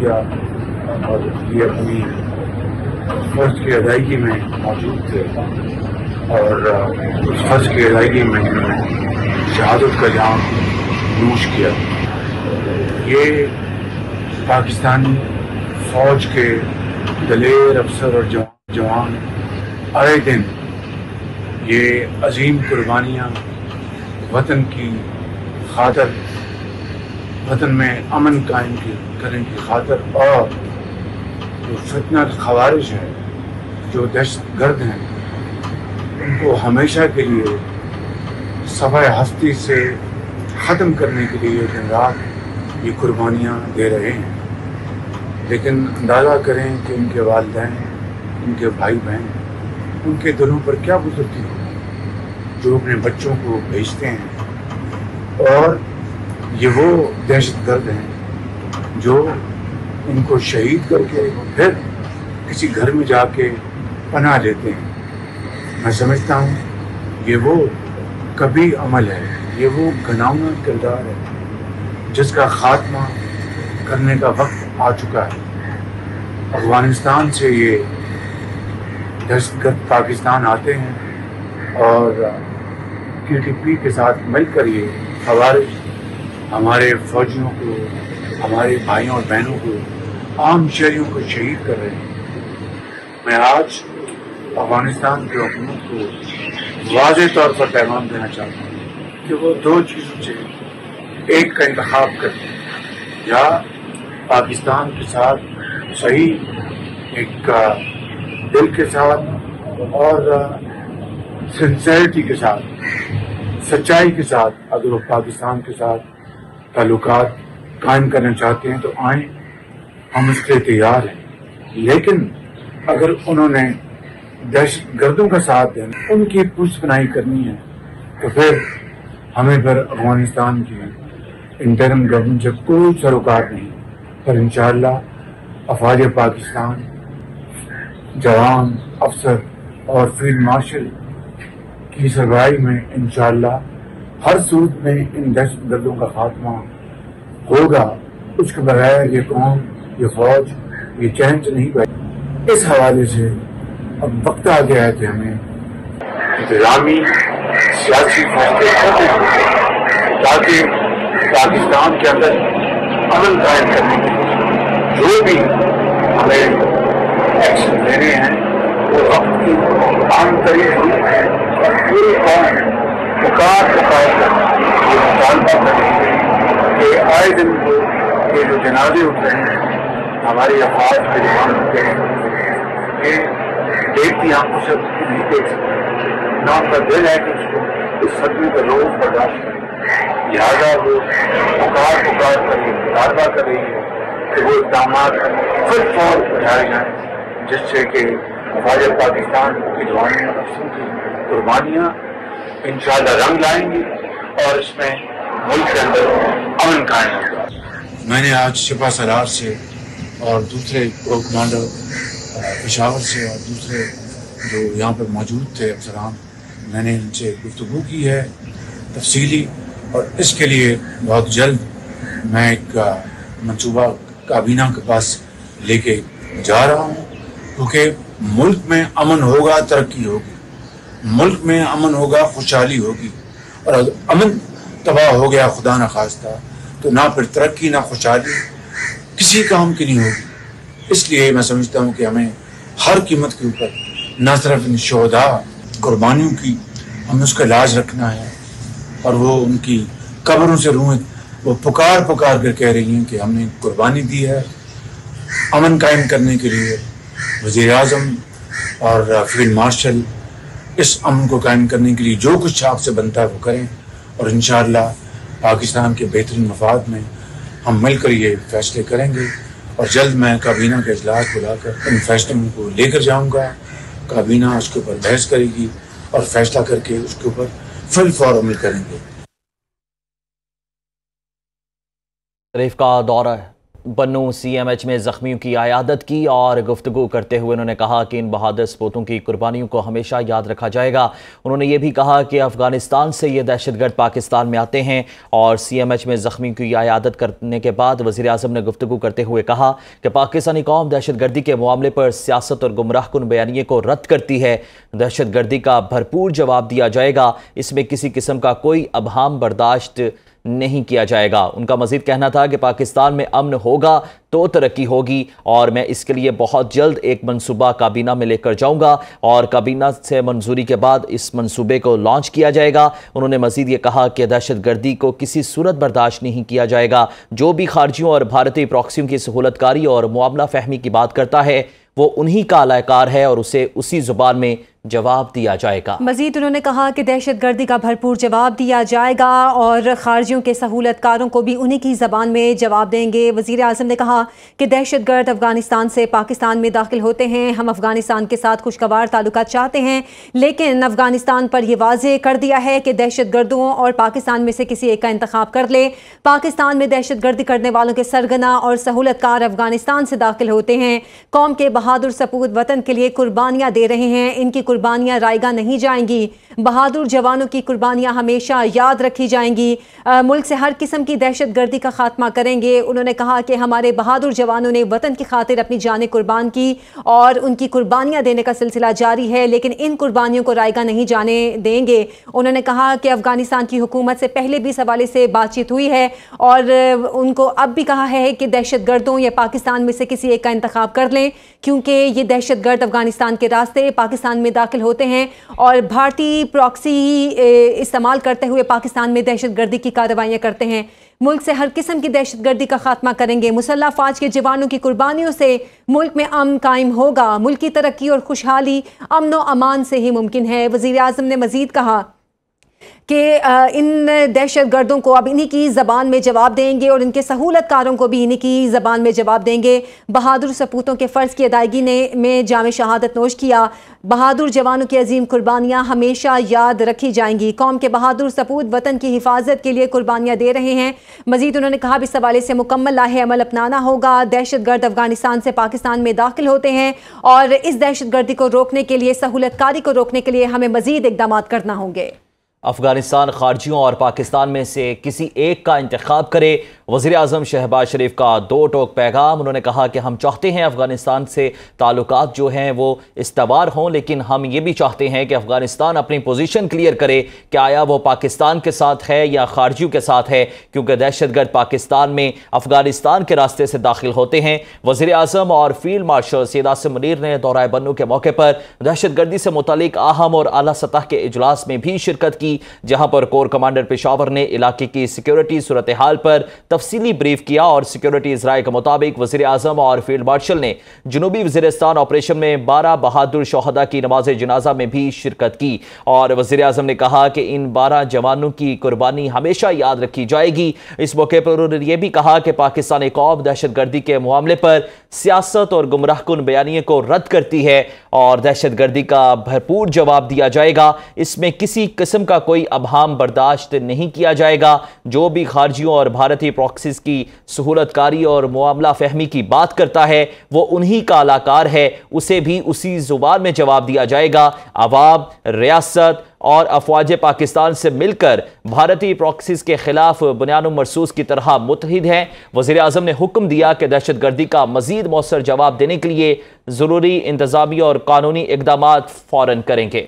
کیا اور یہ اپنی فرض کی ادائیگی میں موجود تھے اور اس فرض کی ادائیگی میں انہوں نے شہادت کا جام نوش کیا۔ یہ پاکستانی فوج کے دلیر افسر اور جوان آئے دن یہ عظیم قربانیاں وطن کی خاطر، وطن میں امن قائم کرنے کی خاطر، اور جو فتنہ خوارج ہے، جو دہشت گرد ہیں، ان کو ہمیشہ کے لیے صفحہ ہستی سے ختم کرنے کے لیے دن رات یہ قربانیاں دے رہے ہیں۔ لیکن اندازہ کریں کہ ان کے والدین، ان کے بھائی بہن، ان کے دلوں پر کیا گزرتی ہو جو اپنے بچوں کو بھیجتے ہیں، اور یہ وہ دہشت گرد ہیں جو ان کو شہید کر کے پھر کسی گھر میں جا کے پناہ لیتے ہیں۔ میں سمجھتا ہوں یہ وہ کبھی عمل ہے، یہ وہ گھناؤنا کردار ہے جس کا خاتمہ کرنے کا وقت آ چکا ہے۔ افغانستان سے یہ دہشت گرد پاکستان آتے ہیں اور TTP کے ساتھ مل کر یہ خوارج ہمارے فوجیوں کو، ہمارے بھائیوں اور بہنوں کو، عام شہریوں کو شہید کر رہے ہیں۔ میں آج افغانستان کی حکومت کو واضح طور پر پیغام دینا چاہتا ہوں کہ وہ دو چیزوں سے ایک کا انتخاب کریں، یا پاکستان کے ساتھ صحیح ایک دل کے ساتھ اور سنسیئرٹی کے ساتھ، سچائی کے ساتھ اگر وہ پاکستان کے ساتھ تعلقات قائم کرنا چاہتے ہیں تو آئیں، ہم اس کے تیار ہیں۔ لیکن اگر انہوں نے دہشت گردوں کا ساتھ دینا، ان کی پشت پناہی کرنی ہے، تو پھر ہمیں پھر افغانستان کی انٹرم گورنمنٹ سے کوئی سروکار نہیں، پر انشاءاللہ افواج پاکستان، جوان، افسر اور فیلڈ مارشل کی سربراہی میں انشاءاللہ ہر صورت میں ان دہشت گردوں کا خاتمہ ہوگا۔ اس کے بغیر یہ قوم، یہ فوج، یہ چین سے نہیں بیٹھے۔ اس حوالے سے اب وقت آ گیا ہے کہ ہمیں انتظامی سیاسی فیصلے کرنے ہوں تاکہ پاکستان کے اندر امن قائم کرنے کے لیے جو بھی ہمیں ایکشن لینے ہیں وہ وقت کی عام ترین ضرورت ہے، اور پوری قوم پکار کر یہ مطالبہ کر رہی ہے کہ آئے دن کو یہ جو جنازے اٹھ رہے ہیں ہماری افواج کے جوانوں کے، یہ دیکھتی آنکھوں سے نہیں دیکھ سکتے، نہ ان کا دل ہے کہ اس کو اس صدمے کا روز برداشت کریں، لہٰذا وہ پکار کر یہ مطالبہ کر رہی ہے کہ وہ اقدامات فٹ فور اٹھائے جائیں جس سے کہ افواج پاکستان کی جوانوں افسروں کی قربانیاں انشاءاللہ رنگ لائیں گی اور اس میں ملک کے اندر امن قائم ہوگا۔ میں نے آج شپا سالار سے اور دوسرے کو کمانڈر پشاور سے اور دوسرے جو یہاں پر موجود تھے افسران، میں نے ان سے گفتگو کی ہے تفصیلی، اور اس کے لیے بہت جلد میں ایک منصوبہ کابینہ کے پاس لے کے جا رہا ہوں، کیونکہ ملک میں امن ہوگا ترقی ہوگی، ملک میں امن ہوگا خوشحالی ہوگی، اور اگر امن تباہ ہو گیا خدا نہ خواستہ تو نہ پھر ترقی نہ خوشحالی کسی کام کی نہیں ہوگی۔ اس لیے میں سمجھتا ہوں کہ ہمیں ہر قیمت کے اوپر نہ صرف ان شہداء قربانیوں کی ہمیں اس کا لاج رکھنا ہے، اور وہ ان کی قبروں سے روئیں، وہ پکار کر کہہ رہی ہیں کہ ہم نے قربانی دی ہے امن قائم کرنے کے لیے۔ وزیر اعظم اور فیلڈ مارشل اس امن کو قائم کرنے کے لیے جو کچھ آپ سے بنتا ہے وہ کریں، اور انشاءاللہ پاکستان کے بہترین مفاد میں ہم مل کر یہ فیصلے کریں گے، اور جلد میں کابینہ کا اجلاس بلا کر ان فیصلوں کو لے کر جاؤں گا۔ کابینہ اس کے اوپر بحث کرے گی اور فیصلہ کر کے اس کے اوپر فی الفور عمل کریں گے۔ شریف کا دورہ ہے بنو CMH میں زخمیوں کی عیادت کی اور گفتگو کرتے ہوئے انہوں نے کہا کہ ان بہادر سپوتوں کی قربانیوں کو ہمیشہ یاد رکھا جائے گا۔ انہوں نے یہ بھی کہا کہ افغانستان سے یہ دہشت گرد پاکستان میں آتے ہیں اور CMH میں زخمیوں کی عیادت کرنے کے بعد وزیر اعظم نے گفتگو کرتے ہوئے کہا کہ پاکستانی قوم دہشت گردی کے معاملے پر سیاست اور گمراہ کن بیانیے کو رد کرتی ہے۔ دہشت گردی کا بھرپور جواب دیا جائے گا، اس میں کسی قسم کا کوئی ابہام برداشت نہیں کیا جائے گا۔ ان کا مزید کہنا تھا کہ پاکستان میں امن ہوگا تو ترقی ہوگی اور میں اس کے لیے بہت جلد ایک منصوبہ کابینہ میں لے کر جاؤں گا اور کابینہ سے منظوری کے بعد اس منصوبے کو لانچ کیا جائے گا۔ انہوں نے مزید یہ کہا کہ دہشت گردی کو کسی صورت برداشت نہیں کیا جائے گا۔ جو بھی خارجیوں اور بھارتی پراکسیوں کی سہولت کاری اور معاملہ فہمی کی بات کرتا ہے وہ انہی کا اعلی کار ہے اور اسے اسی زبان میں جواب دیا جائے گا۔ مزید انہوں نے کہا کہ دہشت گردی کا بھرپور جواب دیا جائے گا اور خارجیوں کے سہولت کاروں کو بھی انہی کی زبان میں جواب دیں گے۔ وزیر اعظم نے کہا کہ دہشت گرد افغانستان سے پاکستان میں داخل ہوتے ہیں، ہم افغانستان کے ساتھ خوشگوار تعلقات چاہتے ہیں، لیکن افغانستان پر یہ واضح کر دیا ہے کہ دہشت گردوں اور پاکستان میں سے کسی ایک کا انتخاب کر لے۔ پاکستان میں دہشت گردی کرنے والوں کے سرگنا اور سہولت کار افغانستان سے داخل ہوتے ہیں۔ قوم کے بہادر سپوت وطن کے لیے قربانیاں دے رہے ہیں، ان کی قربانیاں رائیگاں نہیں جائیں گی۔ بہادر جوانوں کی قربانیاں ہمیشہ یاد رکھی جائیں گی۔ ملک سے ہر قسم کی دہشت گردی کا خاتمہ کریں گے۔ انہوں نے کہا کہ ہمارے بہادر جوانوں نے وطن کی خاطر اپنی جانیں قربان کی اور ان کی قربانیاں دینے کا سلسلہ جاری ہے، لیکن ان قربانیوں کو رائیگاں نہیں جانے دیں گے۔ انہوں نے کہا کہ افغانستان کی حکومت سے پہلے بھی اس حوالے سے بات چیت ہوئی ہے اور ان کو اب بھی کہا ہے کہ دہشت گردوں یا پاکستان میں سے کسی ایک کا انتخاب کر لیں، کیونکہ یہ دہشت گرد افغانستان کے راستے پاکستان میں داخل ہوتے ہیں اور بھارتی پراکسی استعمال کرتے ہوئے پاکستان میں دہشت گردی کی کارروائیاں کرتے ہیں۔ ملک سے ہر قسم کی دہشت گردی کا خاتمہ کریں گے۔ مسلح افواج کے جوانوں کی قربانیوں سے ملک میں امن قائم ہوگا۔ ملک کی ترقی اور خوشحالی امن و امان سے ہی ممکن ہے۔ وزیر اعظم نے مزید کہا کہ ان دہشت گردوں کو اب انہی کی زبان میں جواب دیں گے اور ان کے سہولت کاروں کو بھی انہی کی زبان میں جواب دیں گے۔ بہادر سپوتوں کے فرض کی ادائیگی میں جام شہادت نوش کیا۔ بہادر جوانوں کی عظیم قربانیاں ہمیشہ یاد رکھی جائیں گی۔ قوم کے بہادر سپوت وطن کی حفاظت کے لیے قربانیاں دے رہے ہیں۔ مزید انہوں نے کہا اس حوالے سے مکمل لاہ عمل اپنانا ہوگا۔ دہشت گرد افغانستان سے پاکستان میں داخل ہوتے ہیں اور اس دہشت گردی کو روکنے کے لیے، سہولت کاری کو روکنے کے لیے ہمیں مزید اقدامات کرنا ہوں گے۔ افغانستان خارجیوں اور پاکستان میں سے کسی ایک کا انتخاب کرے، وزیر اعظم شہباز شریف کا دو ٹوک پیغام۔ انہوں نے کہا کہ ہم چاہتے ہیں افغانستان سے تعلقات جو ہیں وہ استوار ہوں، لیکن ہم یہ بھی چاہتے ہیں کہ افغانستان اپنی پوزیشن کلیئر کرے کہ آیا وہ پاکستان کے ساتھ ہے یا خارجیوں کے ساتھ ہے، کیونکہ دہشت گرد پاکستان میں افغانستان کے راستے سے داخل ہوتے ہیں۔ وزیر اعظم اور فیلڈ مارشل سید عاصم منیر نے دورہ بنو کے موقع پر دہشت گردی سے متعلق اہم اور اعلیٰ سطح کے اجلاس میں بھی شرکت کی، جہاں پر کور کمانڈر پشاور نے علاقے کی سیکیورٹی صورتحال پر تفصیلی بریف کیا اور سیکیورٹی ذرائع کے مطابق وزیر اعظم اور فیلڈ مارشل نے جنوبی وزیرستان آپریشن میں 12 بہادر شہداء کی نماز جنازہ میں بھی شرکت کی اور وزیر اعظم نے کہا کہ ان 12 جوانوں کی قربانی ہمیشہ یاد رکھی جائے گی۔ اس موقع پر انہوں نے یہ بھی کہا کہ پاکستانی قوم دہشت گردی کے معاملے پر سیاست اور گمراہ کن بیانیے کو رد کرتی ہے اور دہشت گردی کا بھرپور جواب دیا جائے گا، اس میں کسی قسم کا کوئی ابہام برداشت نہیں کیا جائے گا۔ جو بھی خارجیوں اور بھارتی پراکسیز کی سہولت کاری اور معاملہ فہمی کی بات کرتا ہے وہ انہی کا اعلی کار ہے، اسے بھی اسی زبان میں جواب دیا جائے گا۔ عوام، ریاست اور افواج پاکستان سے مل کر بھارتی پراکسیز کے خلاف بنیان مرصوص کی طرح متحد ہیں۔ وزیر اعظم نے حکم دیا کہ دہشت گردی کا مزید مؤثر جواب دینے کے لیے ضروری انتظامی اور قانونی اقدامات فوراً کریں گے۔